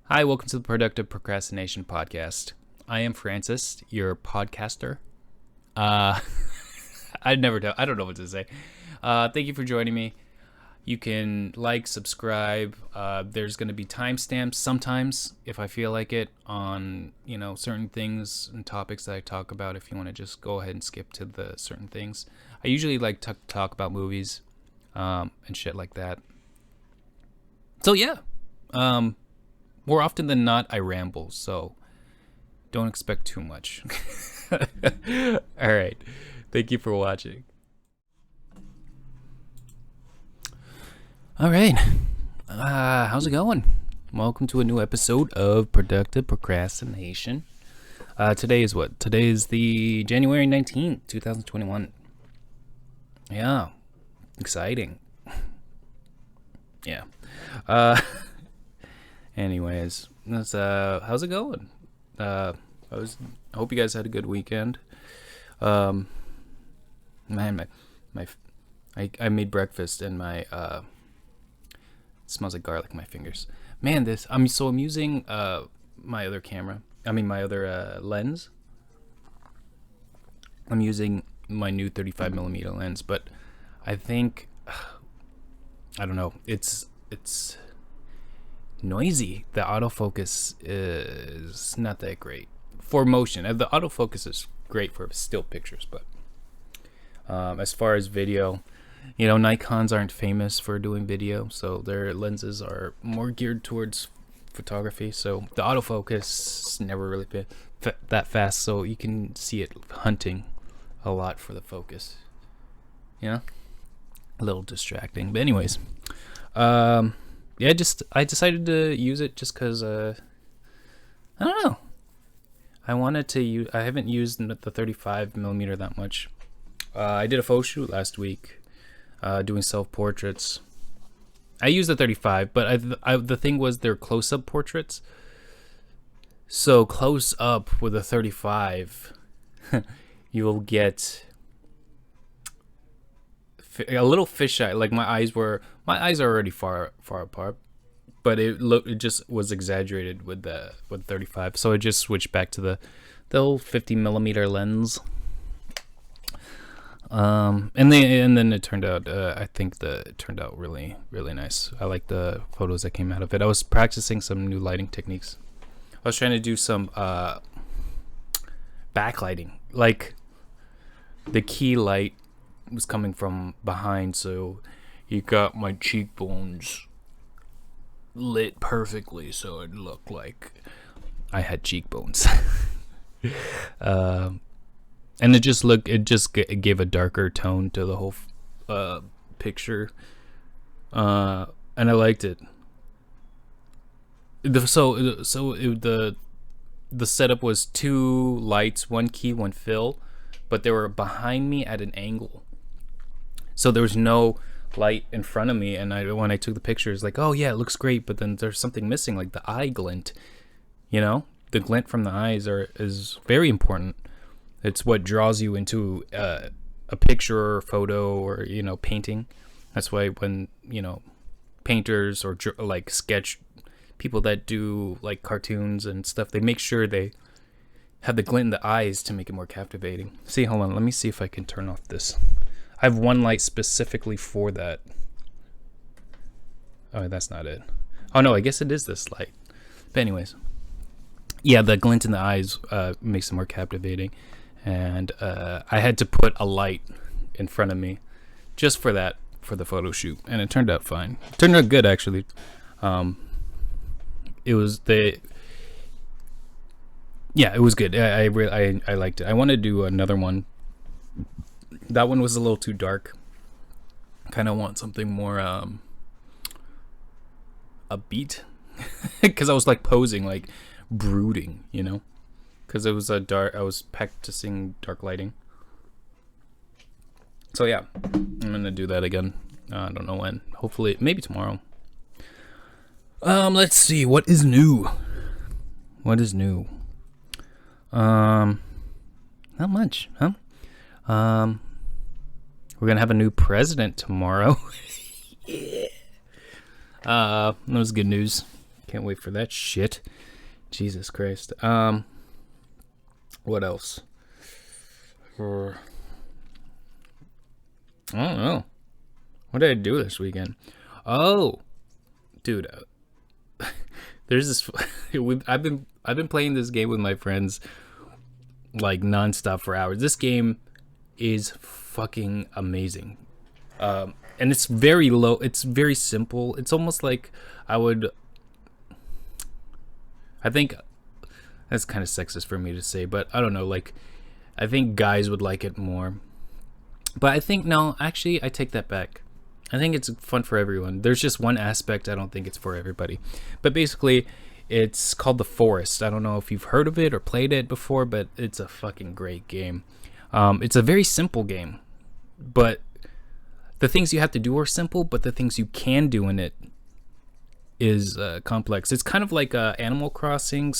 Hi, welcome to the Productive Procrastination Podcast. I am Francis, your podcaster. Uh, I don't know what to say. Thank you for joining me. You can like, subscribe. There's going to be timestamps sometimes, if I feel like it, on certain things and topics that I talk about. If you want to just go ahead and skip to the certain things, I usually like to talk about movies and shit like that. So yeah. More often than not, I ramble, so don't expect too much. All right. Thank you for watching. All right. How's it going? Welcome to a new episode of Productive Procrastination. Today is what? Today is the January 19th, 2021. Yeah. Exciting. Yeah. Anyways, that's how's it going? I hope you guys had a good weekend. Man, I made breakfast and my it smells like garlic in my fingers. Man, I'm using my other camera. My other lens. I'm using my new 35mm lens, but I think I don't know. It's noisy. The autofocus is not that great for motion. The autofocus is great for still pictures, but as far as video, Nikons aren't famous for doing video, so their lenses are more geared towards photography. So the autofocus never really been that fast, so you can see it hunting a lot for the focus. A little distracting, but anyways, yeah, I decided to use it just because I don't know. I wanted to use. I haven't used the 35mm that much. I did a photo shoot last week, doing self-portraits. I used the 35, but the thing was they're close-up portraits. So close up with a 35, you'll get a little fisheye. Like my eyes are already far apart, but it just was exaggerated with the 35. So I just switched back to the old 50mm lens. And then it turned out. I think it turned out really, really nice. I like the photos that came out of it. I was practicing some new lighting techniques. I was trying to do some backlighting, like the key light was coming from behind, so you got my cheekbones lit perfectly, so it looked like I had cheekbones. And it just gave a darker tone to the whole picture, and I liked it. The setup was 2 lights, 1 key, 1 fill, but they were behind me at an angle. So there was no light in front of me, and when I took the picture, it's like, oh yeah, it looks great, but then there's something missing, like the eye glint. The glint from the eyes is very important. It's what draws you into a picture or photo or painting. That's why when painters or like sketch people that do like cartoons and stuff, they make sure they have the glint in the eyes to make it more captivating. See, hold on, let me see if I can turn off this. I have one light specifically for that. Oh, that's not it. Oh no, I guess it is this light. But anyways, yeah, the glint in the eyes makes it more captivating, and I had to put a light in front of me just for that, for the photo shoot, and it turned out fine. It turned out good, actually. It was it was good. I liked it. I want to do another one. That one was a little too dark. Kind of want something more upbeat, because I was like posing, like brooding, because it was a dark. I was practicing dark lighting. So yeah, I'm gonna do that again. I don't know when. Hopefully, maybe tomorrow. Let's see. What is new? Not much, huh? We're gonna have a new president tomorrow. Yeah. That was good news. Can't wait for that shit. Jesus Christ. What else? I don't know. What did I do this weekend? Oh, dude, there's this. I've been playing this game with my friends like nonstop for hours. This game is fucking amazing, and it's very low. It's very simple. It's almost like I think that's kind of sexist for me to say, but I don't know. Like, I think guys would like it more. But I think, no, actually, I take that back. I think it's fun for everyone. There's just one aspect I don't think it's for everybody. But basically, it's called The Forest. I don't know if you've heard of it or played it before, but it's a fucking great game. It's a very simple game. But the things you have to do are simple, but the things you can do in it is complex. It's kind of like Animal Crossing /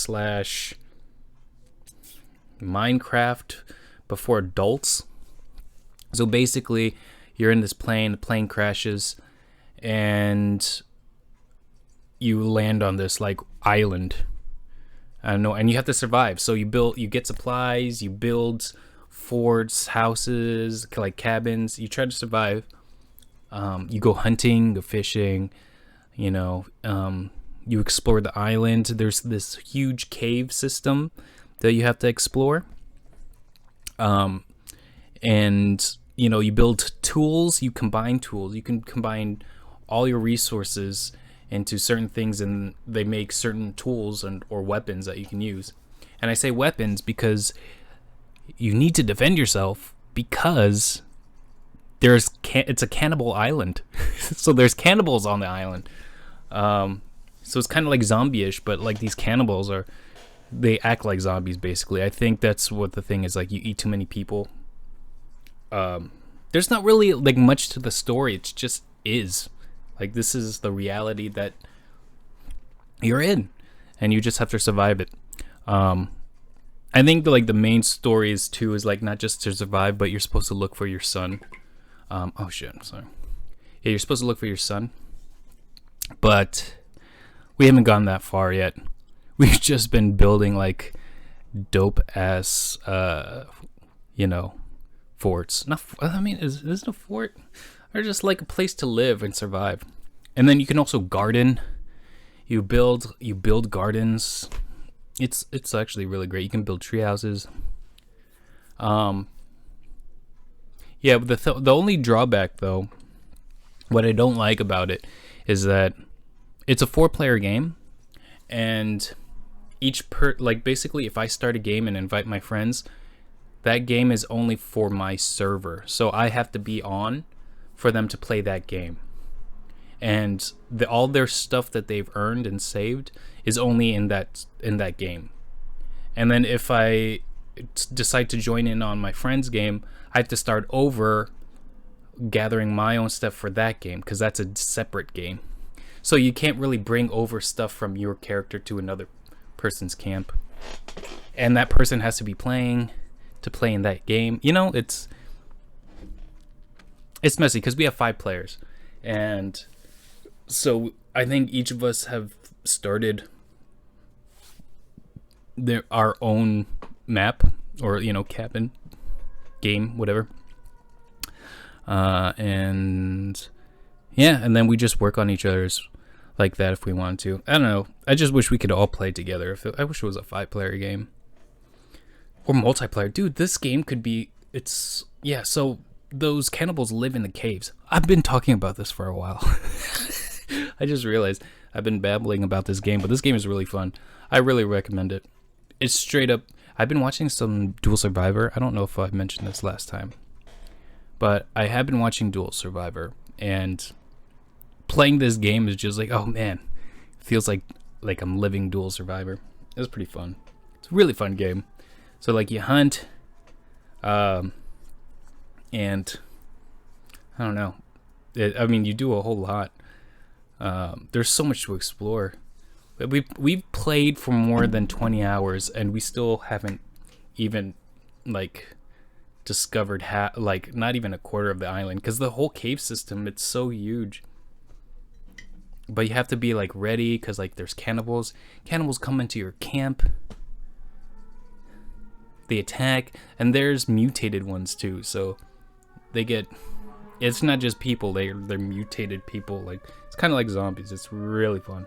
Minecraft before adults. So basically, you're in this plane, the plane crashes, and you land on this like island. I don't know, and you have to survive. So you get supplies, you build forts, houses, like cabins. You try to survive. You go hunting, go fishing. You explore the island. There's this huge cave system that you have to explore. And you build tools, you combine tools. You can combine all your resources into certain things, and they make certain tools or weapons that you can use. And I say weapons because you need to defend yourself, because it's a cannibal island. So there's cannibals on the island. So it's kind of like zombie-ish, but like these cannibals they act like zombies basically. I think that's what the thing is, like you eat too many people. There's not really like much to the story. It just is like, this is the reality that you're in, and you just have to survive it. I think like the main story is like not just to survive, but you're supposed to look for your son. Oh shit, I'm sorry. Yeah, you're supposed to look for your son, but we haven't gone that far yet. We've just been building like dope ass forts. Is this a fort? Or just like a place to live and survive. And then you can also garden. You build gardens. It's actually really great. You can build tree houses. Yeah, but the only drawback though, what I don't like about it is that it's a 4-player game, and basically if I start a game and invite my friends, that game is only for my server. So I have to be on for them to play that game. And all their stuff that they've earned and saved is only in that game. And then if I decide to join in on my friend's game, I have to start over gathering my own stuff for that game, because that's a separate game. So you can't really bring over stuff from your character to another person's camp. And that person has to be playing to play in that game. It's messy because we have 5 players, and so I think each of us have started our own map, or cabin game, whatever, and then we just work on each other's like that if we want to. I don't know, I just wish we could all play together. I wish it was a 5-player game. Or multiplayer. Dude, this game could be... so those cannibals live in the caves. I've been talking about this for a while. I just realized I've been babbling about this game, but this game is really fun. I really recommend it. It's straight up... I've been watching some Dual Survivor. I don't know if I mentioned this last time, but I have been watching Dual Survivor, and playing this game is just like, oh man, it feels like I'm living Dual Survivor. It's pretty fun. It's a really fun game. So like you hunt, and I don't know. You do a whole lot. There's so much to explore. We've played for more than 20 hours, and we still haven't even discovered not even a quarter of the island, because the whole cave system, it's so huge. but you have to be like ready because like there's cannibals. Cannibals come into your camp. They attack, and there's mutated ones too. So they get. It's not just people. They're mutated people. Like it's kind of like zombies. It's really fun.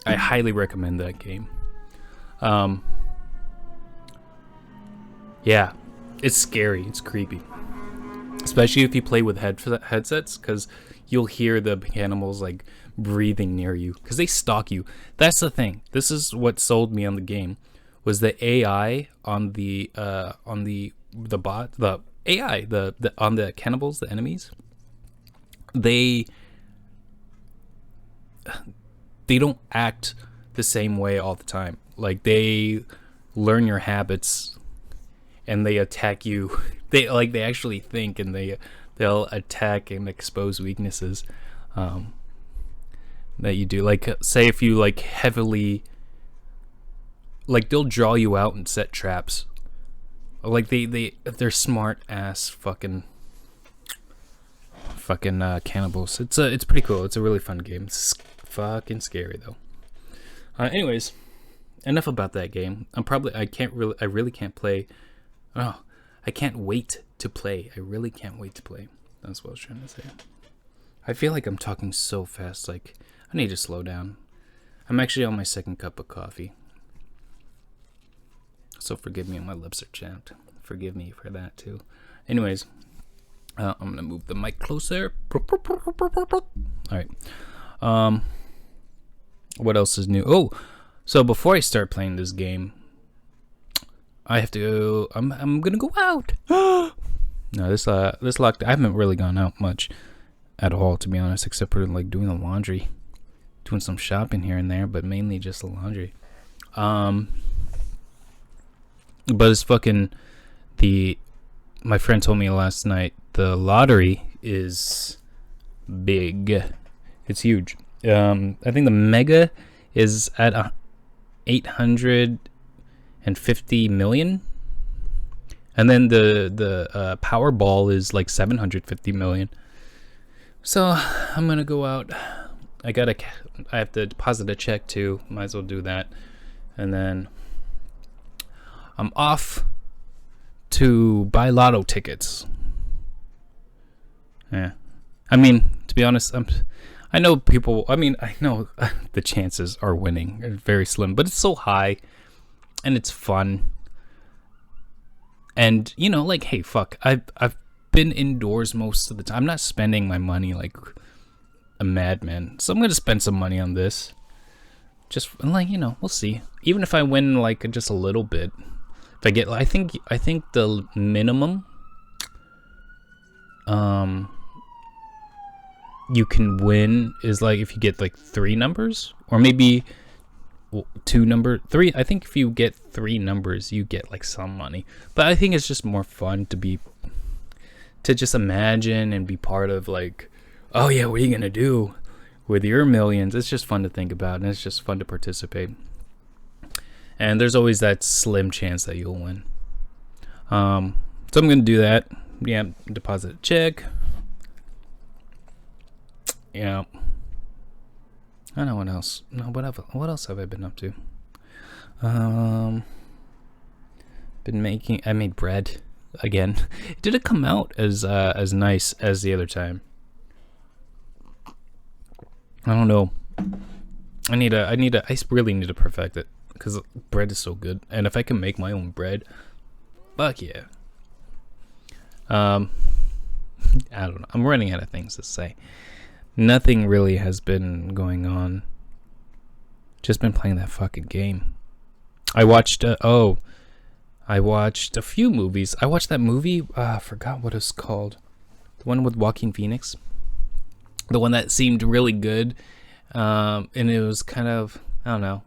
I highly recommend that game. Yeah, it's scary. It's creepy. Especially if you play with headsets, because you'll hear the animals like breathing near you, because they stalk you. That's the thing. This is what sold me on the game, was the AI on the bot, the AI, the on the cannibals, the enemies. They don't act the same way all the time. Like they learn your habits, and they attack you. They actually think, and they'll attack and expose weaknesses that you do. Like say if you like heavily, like they'll draw you out and set traps. Like they're smart ass fucking cannibals. It's pretty cool. It's a really fun game. It's fucking scary though. Anyways, enough about that game. I really can't play. Oh, I can't wait to play. I really can't wait to play. That's what I was trying to say. I feel like I'm talking so fast. Like I need to slow down. I'm actually on my second cup of coffee. So forgive me, my lips are chapped. Forgive me for that too. Anyways, I'm gonna move the mic closer. All right. What else is new? Oh, so before I start playing this game, I have to. I'm gonna go out. No, this lockdown. I haven't really gone out much at all, to be honest, except for like doing the laundry, doing some shopping here and there, but mainly just the laundry. But it's fucking my friend told me last night the lottery is big. It's huge. I think the mega is at 850 million, and then the Powerball is like 750 million. So I'm gonna go out. I have to deposit a check too. Might as well do that, and then I'm off to buy lotto tickets. Yeah, I mean, to be honest, I know people. I mean, I know the chances are winning are very slim, but it's so high, and it's fun. And you know, like, hey, fuck, I've been indoors most of the time. I'm not spending my money like a madman, so I'm gonna spend some money on this. Just like, you know, we'll see. Even if I win like just a little bit, if I get, I think the minimum you can win is like if you get like 3 numbers, or maybe 3. I think if you get 3 numbers, you get like some money. But I think it's just more fun to just imagine and be part of, like, oh yeah, what are you gonna do with your millions? It's just fun to think about, and it's just fun to participate. And there's always that slim chance that you'll win. So I'm gonna do that. Yeah, deposit a check. Yeah. I don't know what else. No, what else have I been up to? I made bread again. Did it come out as nice as the other time? I don't know. I really need to perfect it, because bread is so good. And if I can make my own bread, fuck yeah. I don't know. I'm running out of things to say. Nothing really has been going on. Just been playing that fucking game. I watched a few movies. I watched that movie, I forgot what it's called. The one with Joaquin Phoenix. The one that seemed really good. And it was kind of, I don't know,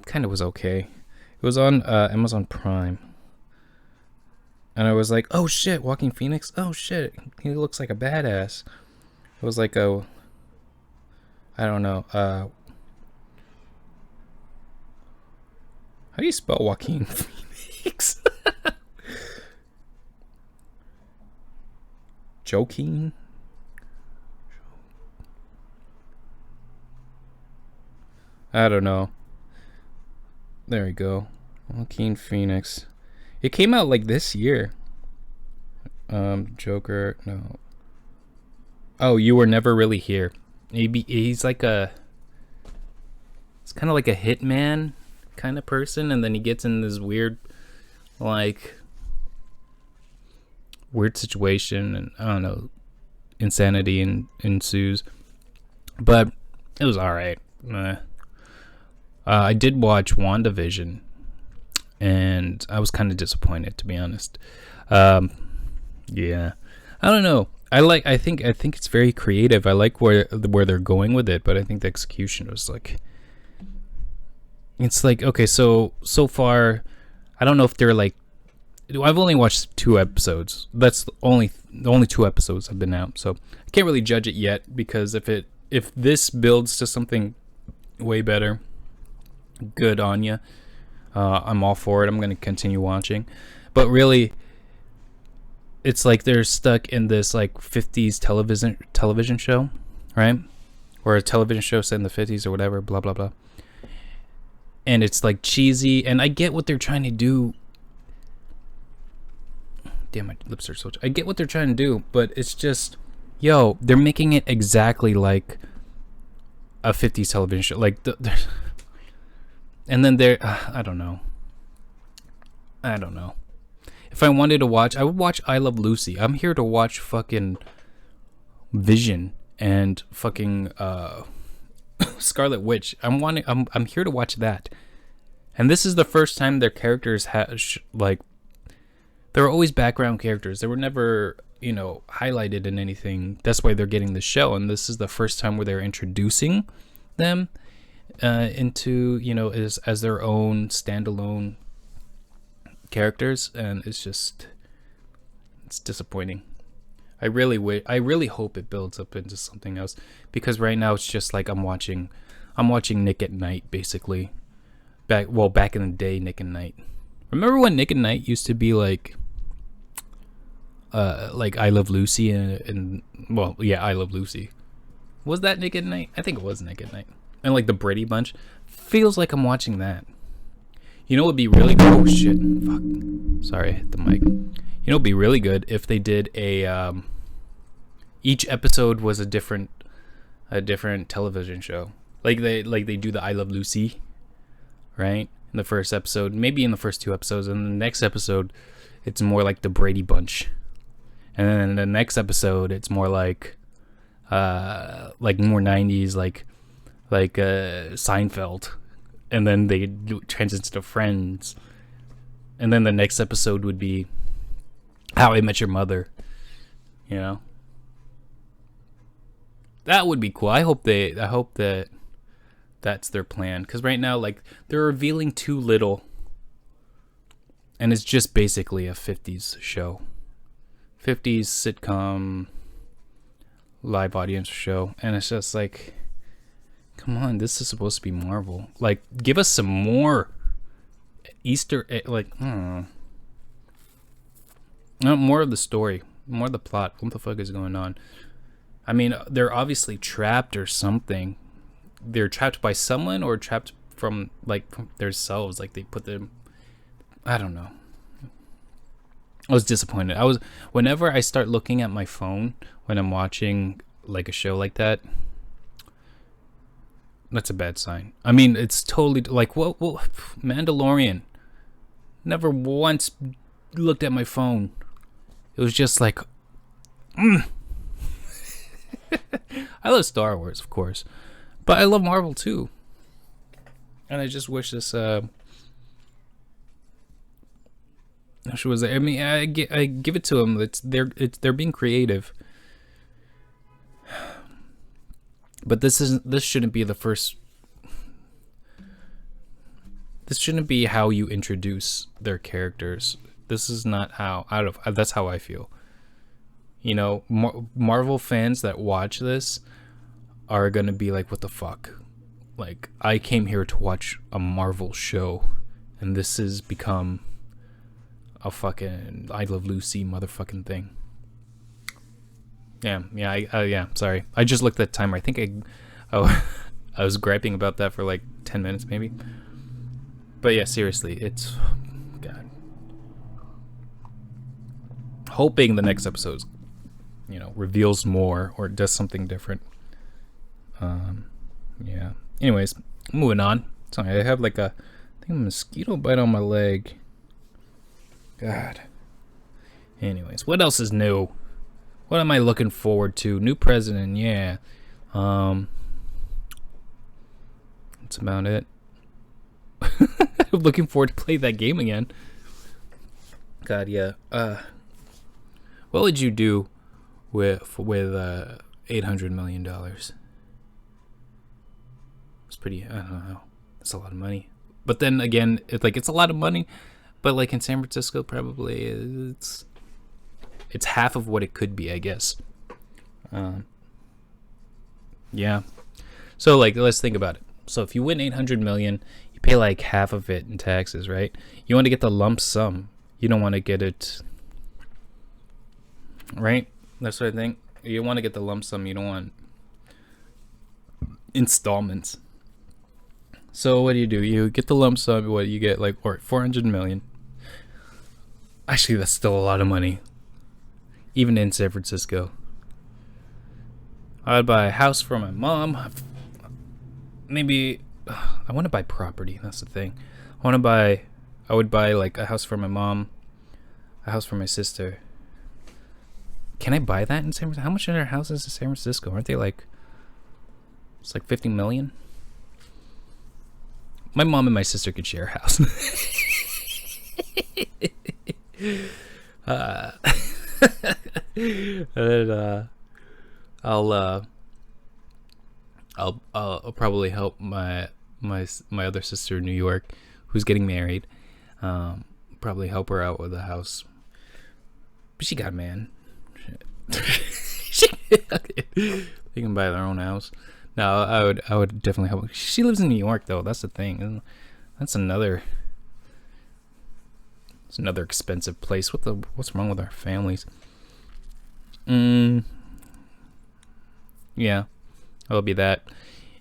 kind of was okay. It was on Amazon Prime. And I was like, oh shit, Joaquin Phoenix? Oh shit, he looks like a badass. It was like I don't know, how do you spell Joaquin Phoenix? Joaquin? I don't know. There we go. Joaquin Phoenix. It came out like this year. Joker. No. Oh, You Were Never Really Here. He's like a. It's kind of like a hitman kind of person, and then he gets in this weird situation, and I don't know, insanity ensues. But it was alright. I did watch WandaVision, and I was kind of disappointed, to be honest. Yeah, I don't know. I think it's very creative. I like where they're going with it, but I think the execution was like. It's like, okay, so far, I don't know if they're like. I've only watched 2 episodes. That's the only 2 episodes have been out, so I can't really judge it yet, because if this builds to something way better, good on ya. I'm all for it. I'm gonna continue watching, but really, it's like they're stuck in this like 50s television show, right? Or a television show set in the 50s or whatever, blah blah blah. And it's like cheesy, and I get what they're trying to do. Damn, my lips are so. I get what they're trying to do, but it's just, yo, they're making it exactly like a 50s television show. Like, and then I don't know. If I wanted to watch, I would watch I Love Lucy. I'm here to watch fucking Vision and fucking Scarlet Witch. I'm here to watch that. And this is the first time their characters like, they were always background characters. They were never, highlighted in anything. That's why they're getting the show. And this is the first time where they're introducing them into, as their own standalone characters. And it's disappointing. I really hope it builds up into something else, because right now it's just like I'm watching Nick at Night, basically. Back in the day, Nick and Night. Remember when Nick and Night used to be like I Love Lucy and I Love Lucy. Was that Nick at Night? I think it was Nick at Night. And like the Brady Bunch. Feels like I'm watching that. You know what would be really good? Oh shit. Fuck. Sorry, I hit the mic. You know what would be really good if they did a each episode was a different television show. Like they do the I Love Lucy, right? In the first episode, maybe in the first 2 episodes, and the next episode it's more like the Brady Bunch. And then in the next episode it's more like more 90s like Seinfeld. And then they transition to Friends. And then the next episode would be How I Met Your Mother. That would be cool. I hope that that's their plan, because right now, like, they're revealing too little, and it's just basically a 50s show, 50s sitcom live audience show, and it's just like, come on, this is supposed to be Marvel. Like, give us some more Easter egg, more of the story, more of the plot. What the fuck is going on? I mean, they're obviously trapped or something. They're trapped by someone, or trapped from themselves. Like, they put them. I don't know. I was disappointed. Whenever I start looking at my phone when I'm watching like a show like that, that's a bad sign. I mean, it's totally like, what Mandalorian. Never once looked at my phone. It was just like, I love Star Wars, of course, but I love Marvel too. And I just wish this was. I mean, I give it to them. They're being creative, but this shouldn't be the first. This shouldn't be how you introduce their characters. This is not how. That's how I feel. You know, Marvel fans that watch this are gonna be like, "What the fuck?" Like, I came here to watch a Marvel show, and this has become a fucking I Love Lucy motherfucking thing. Yeah. Sorry, I just looked at the timer. I think I was griping about that for like 10 minutes maybe. But yeah, seriously, it's God. Hoping the next episode, reveals more or does something different. Yeah. Anyways, moving on. Sorry, I have like a mosquito bite on my leg. God. Anyways, what else is new? What am I looking forward to? New president, yeah. That's about it. I'm looking forward to play that game again. God, yeah. What would you do with $800 million? It's pretty. I don't know. That's a lot of money. But then again, it's a lot of money. But like in San Francisco, probably it's half of what it could be, I guess. Yeah. So like, let's think about it. So if you win 800 million, you pay like half of it in taxes, right? You want to get the lump sum. You don't want to get it, right? That's what I think. You want to get the lump sum. You don't want installments. So what do? You get the lump sum. What you get, like, or 400 million. Actually, that's still a lot of money, even in San Francisco. I'd buy a house for my mom. Maybe I want to buy property. That's the thing. I would buy like a house for my mom, a house for my sister. Can I buy that in San Francisco? How much are their houses in San Francisco? Aren't they like, it's like 50 million? My mom and my sister could share a house. And I'll probably help my other sister in New York, who's getting married. Probably help her out with a house. But she got a man. They can buy their own house. No, I would definitely help. She lives in New York though. That's the thing. It's another expensive place. What's wrong with our families? Yeah, it'll be that.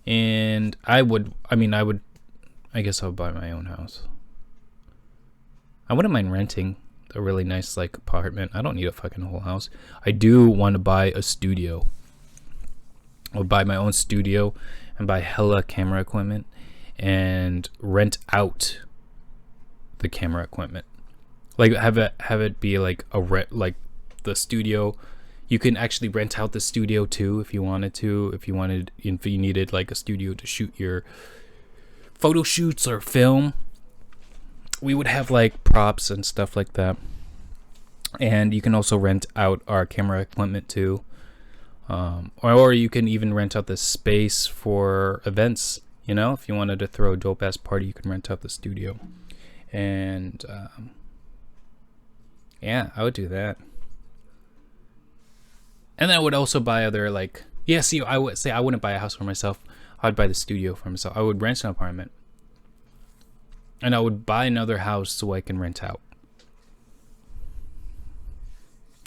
And I guess I would buy my own house. I wouldn't mind renting a really nice like apartment. I don't need a fucking whole house. I do want to buy a studio. I would buy my own studio and buy hella camera equipment and rent out the camera equipment. Like have it be like a rent, like the studio. You can actually rent out the studio too if you wanted to. If you needed like a studio to shoot your photo shoots or film, we would have like props and stuff like that. And you can also rent out our camera equipment too. Or you can even rent out the space for events. If you wanted to throw a dope ass party, you can rent out the studio. And yeah, I would do that. And then I would also buy other I would say I wouldn't buy a house for myself. I would buy the studio for myself. I would rent an apartment. And I would buy another house so I can rent out.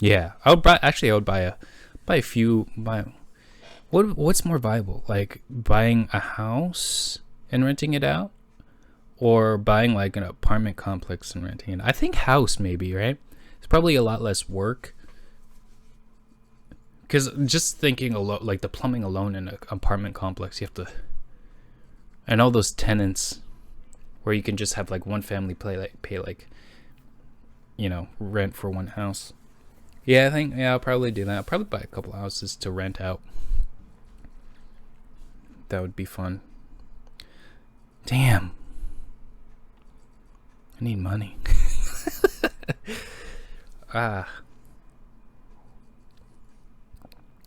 Yeah, I would buy a few. What's more viable? Like buying a house and renting it out, or buying like an apartment complex and renting it? I think house maybe, right? It's probably a lot less work. Because just thinking like the plumbing alone in an apartment complex, you have to, and all those tenants, where you can just have like one family pay rent for one house. Yeah, I think I'll probably do that. I'll probably buy a couple houses to rent out. That would be fun. Damn, I need money.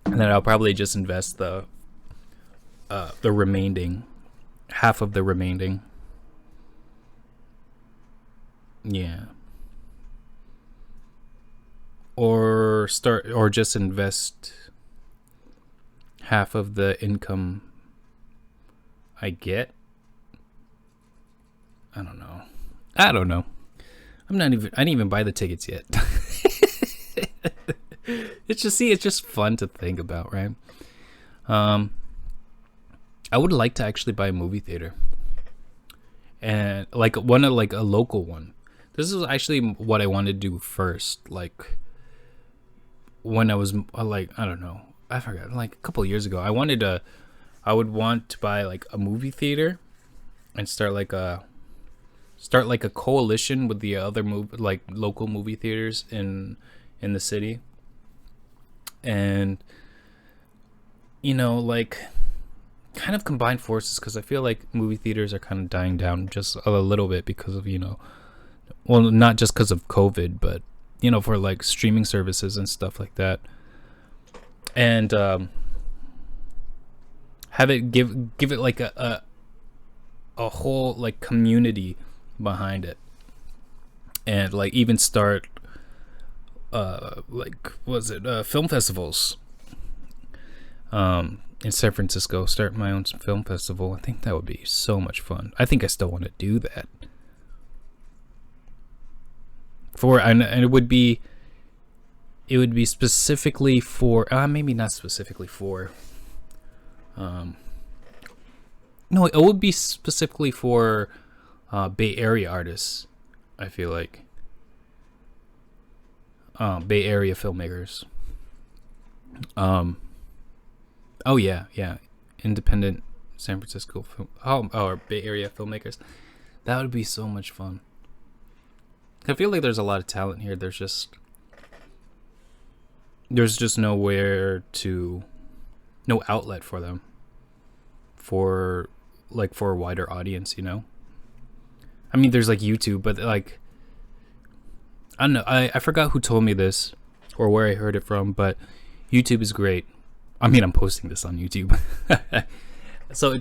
And then I'll probably just invest the remaining half of the remaining. Yeah. Or just invest half of the income I get. I don't know. I didn't even buy the tickets yet. It's just fun to think about, right? I would like to actually buy a movie theater, and like one of like a local one. This is actually what I wanted to do first. Like when I was like, I don't know, I forgot. Like a couple of years ago, I would want to buy like a movie theater and start like a coalition with the other like local movie theaters in the city, and like kind of combine forces, because I feel like movie theaters are kind of dying down just a little bit because of well, not just because of COVID, but for like streaming services and stuff like that, and have it give it like a whole like community behind it, and like even start like film festivals in San Francisco. Start my own film festival. I think that would be so much fun. I think I still want to do that. And it would be specifically for maybe not specifically for no, it would be specifically for Bay Area artists. I feel like Bay Area filmmakers. Oh yeah, independent San Francisco film. Or Bay Area filmmakers. That would be so much fun. I feel like there's a lot of talent here. There's just no outlet for them, for a wider audience. I mean, there's like YouTube, but like I don't know. I forgot who told me this or where I heard it from, but YouTube is great. I mean, I'm posting this on YouTube. So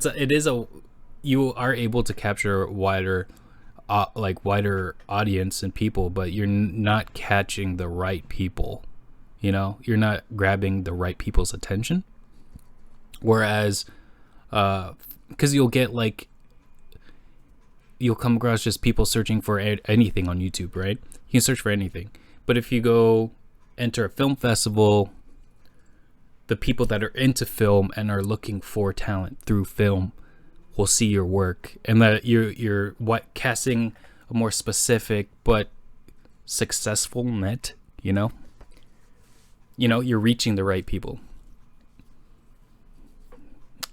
you are able to capture wider audience and people, but you're not catching the right people. You're not grabbing the right people's attention. Whereas, because you'll come across just people searching for anything on YouTube, right? You can search for anything. But if you go enter a film festival, the people that are into film and are looking for talent through film will see your work, and that you're casting a more specific but successful net. You're reaching the right people.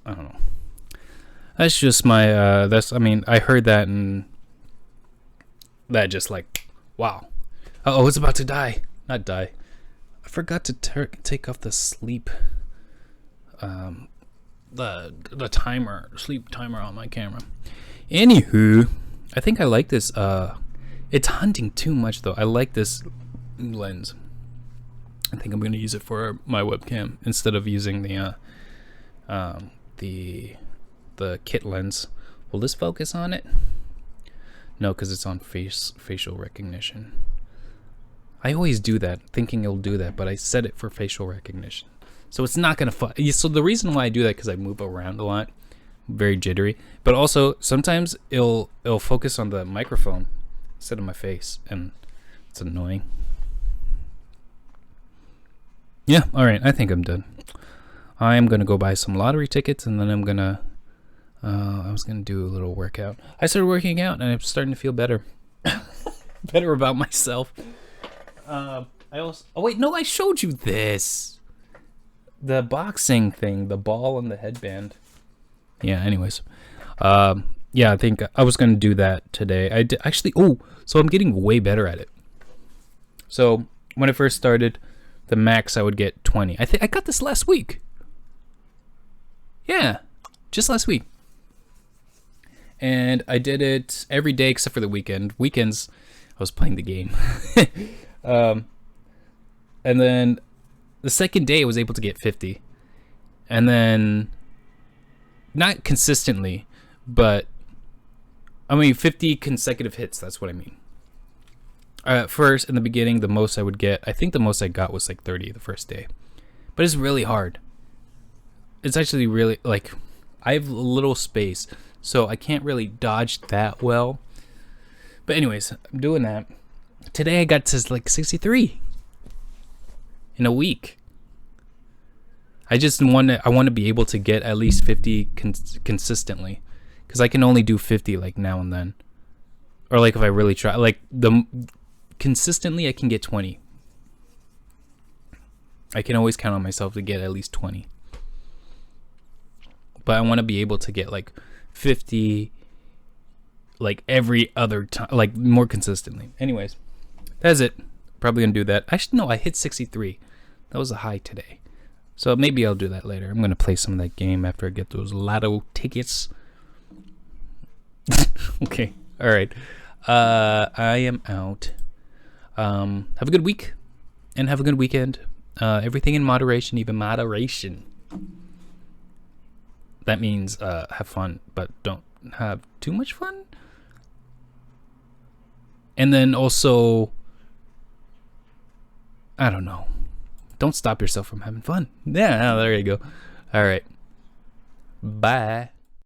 I don't know. That's just my I heard that, and that just like, wow. It's about to die. Not die. I forgot to take off the sleep the timer, sleep timer on my camera. Anywho, I think I like this. It's hunting too much though. I like this lens. I think I'm gonna use it for my webcam instead of using the kit lens. Will this focus on it? No, because it's on facial recognition. I always do that, thinking it'll do that, but I set it for facial recognition. So it's not going to So the reason why I do that, because I move around a lot, very jittery. But also, sometimes it'll focus on the microphone instead of my face, and it's annoying. Yeah, alright, I think I'm done. I'm going to go buy some lottery tickets, and then I'm going to... I was going to do a little workout. I started working out, and I'm starting to feel better. Better about myself. I showed you this. The boxing thing, the ball and the headband. Yeah, anyways. I think I was going to do that today. I did, actually, so I'm getting way better at it. So when I first started, the max I would get 20. I think I got this last week. Yeah, just last week. And I did it every day except for the weekend. Weekends, I was playing the game. And then the second day I was able to get 50. And then, not consistently, but 50 consecutive hits, that's what I mean. At first, in the beginning, the most I would get, I think the most I got was like 30 the first day. But it's really hard. It's actually really, like, I have little space, so I can't really dodge that well. But anyways, I'm doing that. Today I got to like 63 in a week. I want to be able to get at least 50 consistently, because I can only do 50 like now and then, or like if I really try, like consistently I can get 20. I can always count on myself to get at least 20, but I want to be able to get like 50 like every other time, like more consistently. Anyways, that's it. Probably gonna do that. Actually, no, I hit 63. That was a high today. So maybe I'll do that later. I'm gonna play some of that game after I get those lotto tickets. Okay. All right. I am out. Have a good week and have a good weekend. Everything in moderation, even moderation. That means have fun, but don't have too much fun. And then also, I don't know. Don't stop yourself from having fun. Yeah, there you go. All right. Bye.